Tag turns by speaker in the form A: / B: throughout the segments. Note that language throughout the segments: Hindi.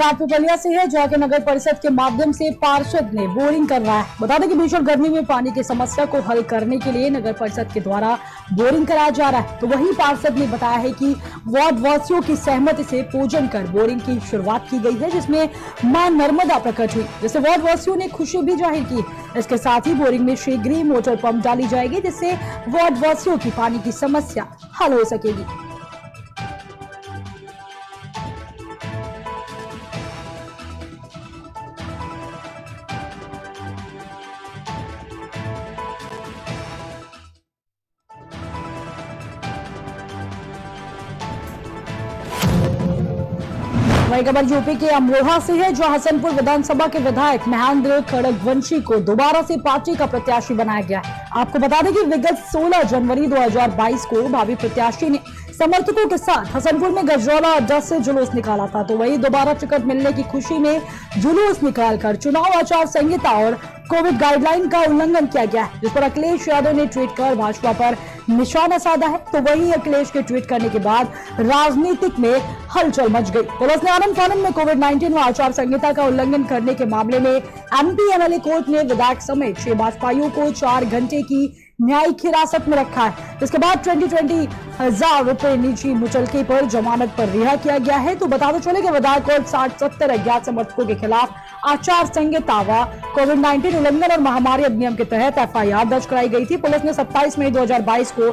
A: आपको बलिया से है, जहाँ के नगर परिषद के माध्यम से पार्षद ने बोरिंग कर रहा है। बता दें कि भीषण गर्मी में पानी की समस्या को हल करने के लिए नगर परिषद के द्वारा बोरिंग कराया जा रहा है। तो वहीं पार्षद ने बताया है कि वार्ड वासियों की सहमति से पूजन कर बोरिंग की शुरुआत की गई है, जिसमें मां नर्मदा प्रकट हुई, जिससे वार्ड वासियों ने खुशी भी जाहिर की। इसके साथ ही बोरिंग में शीघ्र ही मोटर पंप डाली जाएगी, जिससे वार्ड वासियों की पानी की समस्या हल हो सकेगी। वही खबर यूपी के अमरोहा से है, जो हसनपुर विधानसभा के विधायक महेंद्र खड़गवंशी को दोबारा से पार्टी का प्रत्याशी बनाया गया है। आपको बता दें कि विगत 16 जनवरी 2022 को भावी प्रत्याशी ने समर्थकों के साथ हसनपुर में गजरौला अड्डा से जुलूस निकाला था। तो वही दोबारा टिकट मिलने की खुशी में जुलूस निकालकर चुनाव आचार संहिता और कोविड गाइडलाइन का उल्लंघन किया गया है, जिस पर अखिलेश यादव ने ट्वीट कर भाजपा पर निशाना साधा है। तो वही अखिलेश के ट्वीट करने के बाद राजनीतिक में हलचल मच गई। पुलिस ने आनंद फानंद में कोविड-19 व आचार संहिता का उल्लंघन करने के मामले में एमपी एमएलए कोर्ट ने विधायक समेत 6 भाजपाइयों को 4 घंटे की न्यायिक हिरासत में रखा है। इसके बाद 20,000 रुपए निजी मुचलके पर जमानत पर रिहा किया गया है। तो बताते चले कि विधायक और 60-70 अज्ञात समर्थकों के खिलाफ आचार संहिता व कोविड-19 उल्लंघन और महामारी अधिनियम के तहत एफआईआर दर्ज कराई गई थी। पुलिस ने 27 मई 2022 को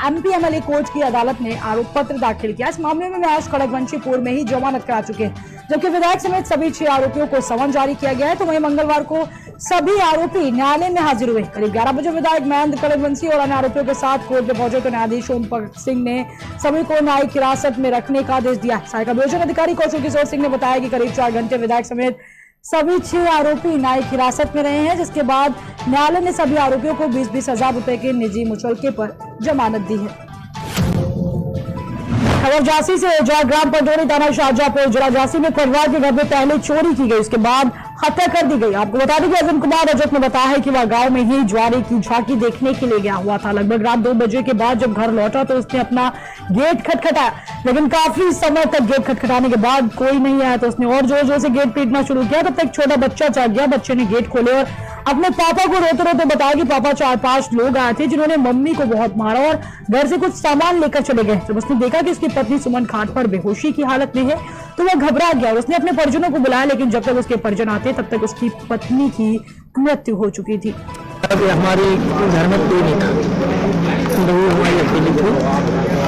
A: एमपी एमएलए कोर्ट की अदालत में आरोप पत्र दाखिल किया। इस मामले में महेश खड़गवंशी पूर्व में ही जमानत करा चुके हैं, जबकि विधायक समेत सभी 6 आरोपियों को समन जारी किया गया है। तो वहीं मंगलवार को सभी आरोपी न्यायालय में हाजिर हुए। करीब 11 बजे विधायक महेंद्र खड़गवंशी और अन्य आरोपियों के साथ कोर्ट में पहुंचे तो न्यायाधीश ओम भगत सिंह ने सभी को न्यायिक हिरासत में रखने का आदेश दिया। सहायक अभियोजन अधिकारी कौशल किशोर सिंह ने बताया कि करीब 4 घंटे विधायक समेत सभी 6 आरोपी न्यायिक हिरासत में रहे हैं, जिसके बाद न्यायालय ने सभी आरोपियों को 20-20 हजार रुपए के निजी मुचलके पर जमानत दी है। खबर झांसी से, जहां ग्राम पंडोरी थाना शाहजहांपुर जिला झांसी में परिवार के घर में पहले चोरी की गई, उसके बाद हत्या कर दी गई। आपको बता दें कि अजन कुमार रजक ने बताया है कि वह गांव में ही ज्वारे की झांकी देखने के लिए गया हुआ था। लगभग रात 2 बजे के बाद जब घर लौटा तो उसने अपना गेट खटखटाया, लेकिन काफी समय तक गेट खटखटाने के बाद कोई नहीं आया। तो उसने और जोर जोर से गेट पीटना शुरू किया। तब तक छोटा बच्चा जाग गया। बच्चे ने गेट खोले और अपने पापा को रोते रोते बताया कि पापा 4-5 लोग आए थे, जिन्होंने मम्मी को बहुत मारा और घर से कुछ सामान लेकर चले गए। जब उसने देखा कि उसकी पत्नी सुमन खाट पर बेहोशी की हालत में है तो वह घबरा गया और उसने अपने परिजनों को बुलाया, लेकिन जब तक उसके परिजन आते तब तक उसकी पत्नी की मृत्यु हो चुकी थी।
B: हमारे घर में कोई नहीं था, हमारी अकेली थी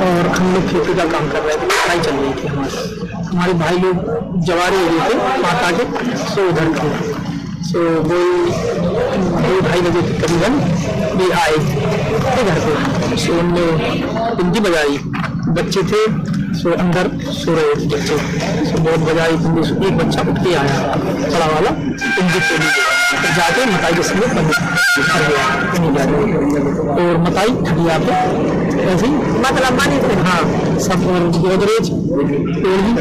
B: और हम लोग खेती का काम कर रहे थे। लड़ाई चल रही थी हमारे भाई लोग जवारे एरिया थे माता के, सो उधर थे। सो दो ढाई बजे करीबन भी आए थे घर पे। सो उनने पिंडी बजाई, बच्चे थे सो अंदर सो रहे थे बच्चे। सो बहुत बजाई पिंडी, एक बच्चा उठ के आया बड़ा वाला, पिंडी तोड़ी फिर जाके मताई के संगे मर गया और मताई हटिया पे ऐसे मतलब मानी थे। हाँ, सब गोदरेज तोड़ दी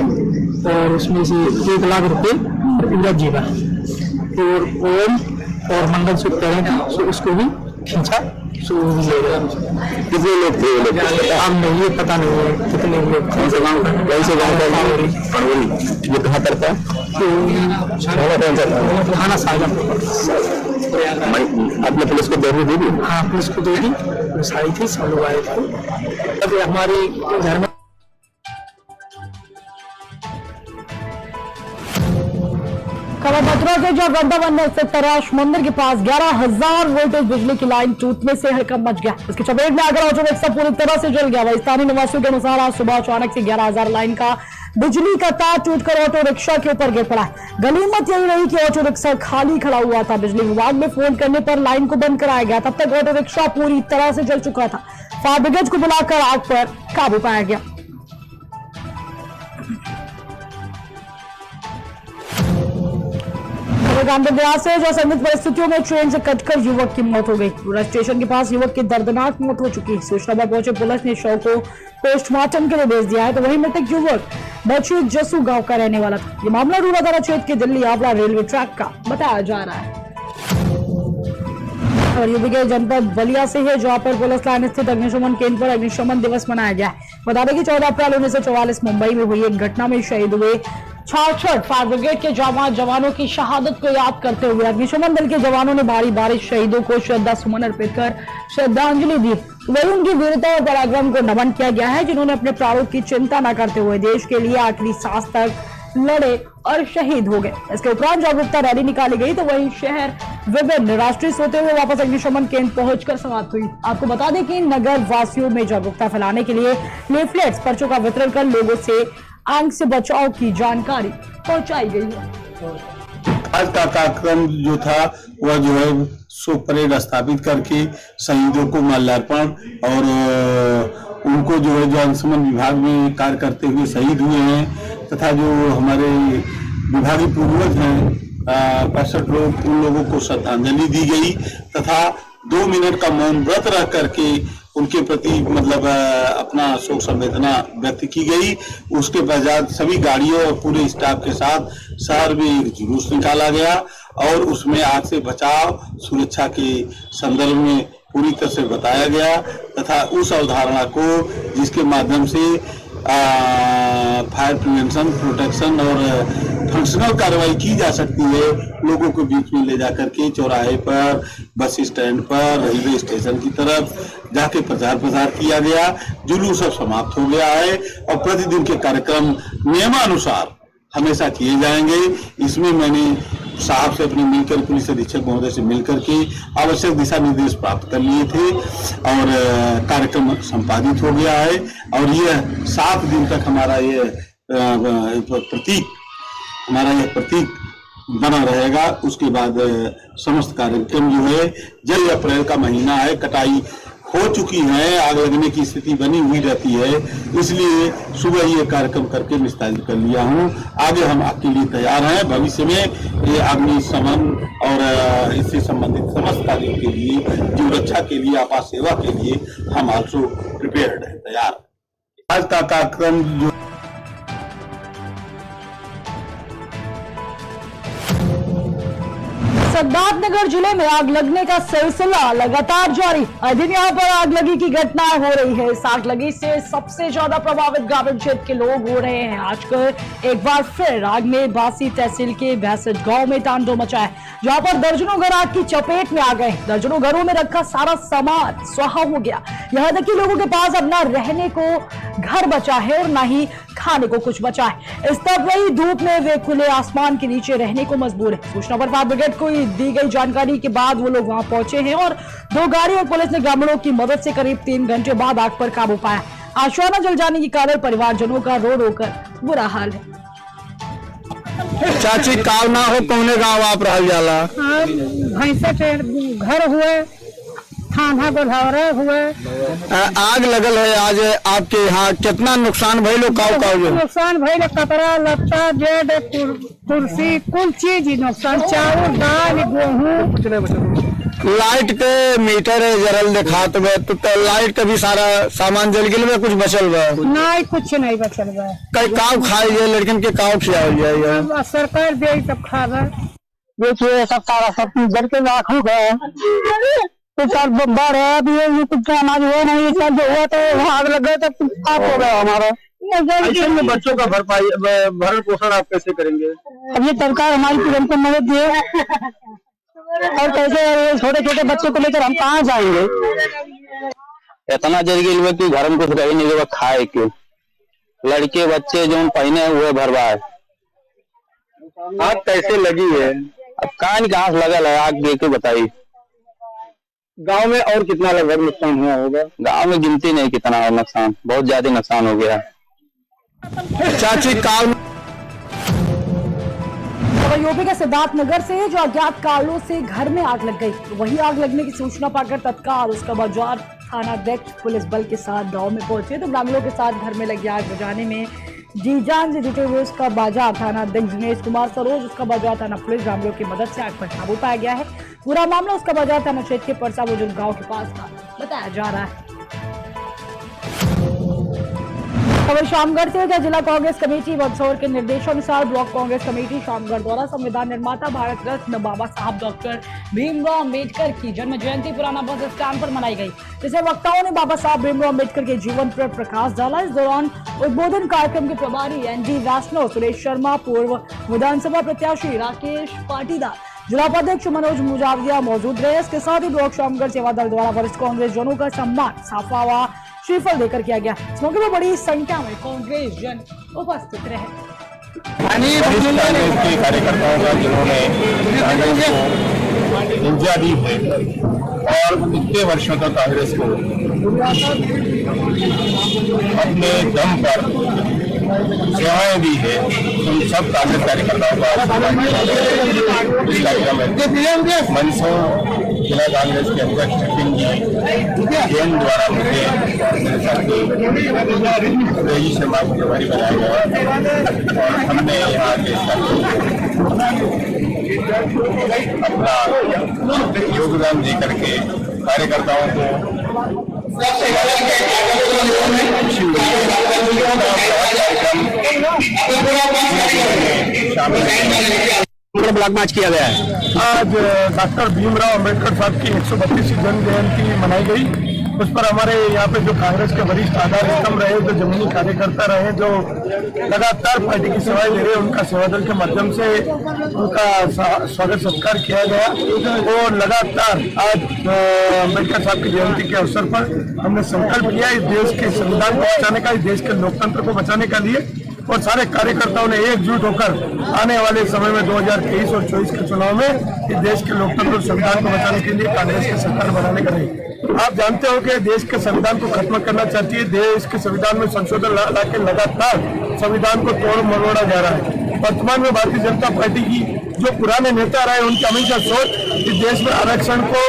B: और उसमें से 1 लाख रुपए इवरत जीवा और ओम और मंगलसूत्र पहने था, सो उसको भी खींचा। सो
C: कितने लोग थे?
B: हम नहीं, ये पता नहीं है कितने लोग थे।
C: वैसे गाँव का ये कहाँ पड़ता है?
B: थाना शाहजहांपुर।
C: आपने पुलिस को दे दी?
B: हाँ, पुलिस को दे दी, पुलिस आई थी, सब लोग आए थे। अब हमारे घर में
A: खबर मथुरा के, जो वृंदावन में स्थित तराश मंदिर के पास 11,000 वोल्टेज बिजली की लाइन टूटने से हड़कंप मच गया। इसकी चपेट में आकर ऑटो रिक्शा पूरी तरह से जल गया। वही स्थानीय निवासियों के अनुसार आज सुबह अचानक से 11,000 लाइन का बिजली का तार टूटकर ऑटो रिक्शा के ऊपर गिर पड़ा। गनीमत यही रही कि ऑटो रिक्शा खाली खड़ा हुआ था। बिजली विभाग में फोन करने पर लाइन को बंद कराया गया। तब तक ऑटो रिक्शा पूरी तरह से जल चुका था। फायर ब्रिगेड को बुलाकर आग पर काबू पाया गया। से जो संदिग्ध परिस्थितियों में ट्रेन से कटकर युवक की मौत हो गई। पूरा स्टेशन के पास युवक की दर्दनाक मौत हो चुकी है। सूचना पर पहुंचे पुलिस ने शव को पोस्टमार्टम के लिए भेज दिया है। तो वही मृतक युवक बच्ची जसू गांव का रहने वाला था। ये मामला रूलाधारा क्षेत्र के दिल्ली आबला रेलवे ट्रैक का बताया जा रहा है। और यूपी के जनपद बलिया से है, जहां पर पुलिस लाइन स्थित अग्निशमन केंद्र पर अग्निशमन दिवस मनाया गया है। बता दें कि 14 अप्रैल 1944 मुंबई में हुई एक घटना में शहीद हुए 66 फायर ब्रिगेड के जवानों की शहादत को याद करते हुए अग्निशमन दल के जवानों ने भारी बारिश शहीदों को श्रद्धा सुमन अर्पित कर श्रद्धांजलि दी। वही उनकी वीरता और पराक्रम को नमन किया गया है, जिन्होंने अपने प्राणों की चिंता न करते हुए देश के लिए आखिरी सांस तक लड़े और शहीद हो गए। इसके उपरांत जागरूकता रैली निकाली गई, तो वही शहर विभिन्न राष्ट्रीय सोते हुए वापस अग्निशमन केंद्र पहुंचकर समाप्त हुई। आपको बता दें कि नगर वासियों में जागरूकता फैलाने के लिए लीफलेट्स पर्चों का वितरण कर लोगों से आग से बचाव की जानकारी पहुंचाई गई है।
D: आज का कार्यक्रम जो था वह जो है शोक परेड स्थापित करके शहीदों को माल्यार्पण और उनको जो है जो अग्निशमन विभाग में कार्य करते हुए शहीद हुए हैं तथा जो हमारे विभागीय पूर्वज हैं 65 लोग, उन लोगों को श्रद्धांजलि दी गई तथा 2 मिनट का मौन व्रत रख करके उनके प्रति मतलब अपना शोक संवेदना व्यक्त की गई। उसके पश्चात सभी गाड़ियों और पूरे स्टाफ के साथ शहर में एक जुलूस निकाला गया और उसमें आग से बचाव सुरक्षा के संदर्भ में पूरी तरह से बताया गया तथा उस अवधारणा को जिसके माध्यम से फायर प्रिवेंशन, प्रोटेक्शन और फंक्शनल कार्रवाई की जा सकती है, लोगों को बीच में ले जाकर के चौराहे पर, बस स्टैंड पर, रेलवे स्टेशन की तरफ जाके प्रचार प्रसार किया गया। जुलूस अब समाप्त हो गया है और प्रतिदिन के कार्यक्रम नियमानुसार हमेशा किए जाएंगे। इसमें मैंने साहब से अपने मिलकर पुलिस अधीक्षक महोदय से मिलकर के आवश्यक दिशा निर्देश प्राप्त कर लिए थे और कार्यक्रम संपादित हो गया है और यह 7 दिन तक हमारा ये प्रतीक बना रहेगा। उसके बाद समस्त कार्यक्रम जो है जल्द अप्रैल का महीना है, कटाई हो चुकी है, आग लगने की स्थिति बनी हुई रहती है, इसलिए सुबह ये कार्यक्रम करके निस्तारित कर लिया हूँ। आगे हम आपके लिए तैयार हैं। भविष्य में ये अग्निशमन और इससे संबंधित समस्त कार्यों के लिए, जीव रक्षा के लिए, आपात सेवा के लिए हम आल्सो प्रिपेयर्ड हैं, तैयार। आज का कार्यक्रम जो
A: सिद्धार्थनगर जिले में आग लगने का सिलसिला लगातार जारी। दिन यहाँ पर आग लगी की घटनाएं हो रही है। इस आग लगी से सबसे ज्यादा प्रभावित ग्रामीण क्षेत्र के लोग हो रहे हैं। आजकल एक बार फिर आग ने बासी तहसील के भैंसज गांव में तांडव मचा है, जहां पर दर्जनों घर आग की चपेट में आ गए। दर्जनों घरों में रखा सारा सामान स्वाहा हो गया। यहाँ तक कि लोगों के पास अब ना रहने को घर बचा है और ना ही खाने को कुछ बचा है। इस तपती धूप में वे खुले आसमान के नीचे रहने को मजबूर है। सूचना पर फायर ब्रिगेड को दी गई जानकारी के बाद वो लोग वहां पहुंचे हैं और 2 गाड़ी और पुलिस ने ग्रामीणों की मदद से करीब 3 घंटे बाद आग पर काबू पाया। आशाना जल जाने के कारण परिवारजनों का रो रो कर बुरा हाल है।
E: चाची काव ना हो कौने गाँव आप रहल जाला?
F: भैंसा घर हुए, थाना गोधौरा हुए।
E: आग लगल है आज आपके यहाँ, कितना नुकसान भइलो?
F: नुकसान भइल, कपड़ा लत्ता, जेड, कुर्सी, कुल चीज नुकसान, चावल, दाल, गेहूँ।
E: लाइट के मीटर जरल दिखात बा, तो लाइट का भी सारा सामान जल गया बा, कुछ बचल बा?
F: नहीं, कुछ नहीं बचल बा।
E: कई काव खाए जाए, लड़कन के काव खियावल जाए?
F: सरकार दे तब खावा।
B: देखिए सब सारा सब जल के राख हो गया। तो सर बढ़ है अभी ये कुछ अनाज हुआ नहीं, सर जो हुआ तो आग लग गया तो आप हो गया हमारा।
E: ऐसे में बच्चों का भरण पोषण आप कैसे करेंगे?
B: अब ये सरकार हमारी तुरंत मदद दे और कैसे छोटे छोटे बच्चों को लेकर हम कहाँ जाएंगे?
C: इतना जल गई कि घर में कुछ रही नहीं खाए के, लड़के बच्चे जो पहने हुए भरवाए।
E: आग कैसे लगी है?
C: अब कान कहाँ से लगल है, आग देख के बताइए।
E: गांव में और कितना लगभग नुकसान हुआ होगा?
C: गांव में गिनती नहीं कितना नुकसान, बहुत ज्यादा नुकसान हो गया।
E: चाची काव
A: यूपी के सिद्धार्थनगर से जो अज्ञात कारणों से घर में आग लग गई, वही आग लगने की सूचना पाकर तत्काल उसका बाजार थानाध्यक्ष पुलिस बल के साथ गांव में पहुंचे, तो ग्रामीणों के साथ घर में लगी आग बुझाने में जी जान से जुटे हुए उसका बाजार थानाध्यक्ष दिनेश कुमार सरोज, उसका बाजार थाना पुलिस ग्रामीणों की मदद से आग पर काबू पाया गया है। पूरा मामला उसका बाजार थाना क्षेत्र के परसा बुजुर्ग गाँव के पास का बताया जा रहा है। खबर शामगढ़ से, जहां जिला कांग्रेस कमेटी मंदसौर के निर्देशानुसार ब्लॉक कांग्रेस कमेटी शामगढ़ द्वारा संविधान निर्माता भारत रत्न बाबा साहब डॉक्टर भीमराव अम्बेडकर की जन्म जयंती पुराना बस स्टैंड पर मनाई गई, जिसे वक्ताओं ने बाबा साहब भीमराव अम्बेडकर के जीवन पर प्रकाश डाला। इस दौरान उद्बोधन कार्यक्रम के प्रभारी एनडी वैष्णव, सुरेश शर्मा, पूर्व विधानसभा प्रत्याशी राकेश पाटीदार, जिला उपाध्यक्ष मनोज मुजाविया मौजूद रहे। इसके साथ ही ब्लॉक शामगढ़ सेवा दल द्वारा वरिष्ठ कांग्रेस जनों का सम्मान साफा व श्रीफल देकर किया गया। इस मौके पर बड़ी संख्या में कांग्रेस जन उपस्थित रहे।
G: कांग्रेस के कार्यकर्ताओं का जिन्होंने कांग्रेस को ऊर्जा दी है और इतने वर्षों तक कांग्रेस को अपने दम पर सेवाएं दी है, उन सब कांग्रेस कार्यकर्ताओं का इस कार्यक्रम में मंदसौर जिला कांग्रेस के अध्यक्ष जैन द्वारा मुझे रेजी शर्मा को प्रभारी बनाया गया और हमने यहाँ के अपना योगदान दे करके कार्यकर्ताओं को
E: ब्लॉक मार्च किया गया है।
G: आज डॉक्टर भीमराव अम्बेडकर साहब की 132वीं जन्म जयंती मनाई गई। उस पर हमारे यहाँ पे जो कांग्रेस के वरिष्ठ आधार स्तंभ रहे, जो जमीनी कार्यकर्ता रहे, जो लगातार पार्टी की सेवाएं ले रहे, उनका सेवा दल के माध्यम से उनका स्वागत सत्कार किया गया। और लगातार आज अम्बेडकर साहब की जयंती के अवसर पर हमने संकल्प लिया इस देश के संविधान को बचाने का, इस देश के लोकतंत्र को बचाने का लिए, और सारे कार्यकर्ताओं ने एकजुट होकर आने वाले समय में 2023 और 24 के चुनाव में इस देश के लोकतंत्र और संविधान को बचाने के लिए कांग्रेस की सरकार बनाने का नहीं। आप जानते हो कि देश के संविधान को खत्म करना चाहती है, देश के संविधान में संशोधन ला के लगातार संविधान को तोड़ मरोड़ा जा रहा है। वर्तमान में भारतीय जनता पार्टी की जो पुराने नेता रहे, उनकी हमेशा सोच इस देश में आरक्षण को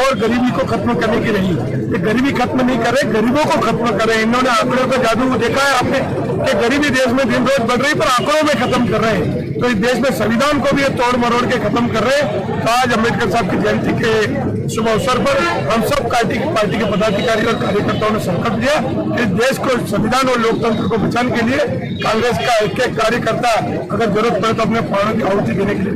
G: और गरीबी को खत्म करने की रही। ये गरीबी खत्म नहीं कर रहे, गरीबों को खत्म कर रहे हैं। इन्होंने आंकड़ों का जादू देखा है आपने कि गरीबी देश में दिन रोज बढ़ रही, पर आंकड़ों में खत्म कर रहे हैं। तो इस देश में संविधान को भी ये तोड़ मरोड़ के खत्म कर रहे हैं। तो आज अम्बेडकर साहब की जयंती के शुभ अवसर पर हम सब पार्टी के पदाधिकारी और कार्यकर्ताओं ने संकल्प लिया कि देश को संविधान और लोकतंत्र को बचाने के लिए कांग्रेस का एक कार्यकर्ता अगर जरूरत पड़े तो अपने प्राणों की आहुति देने के लिए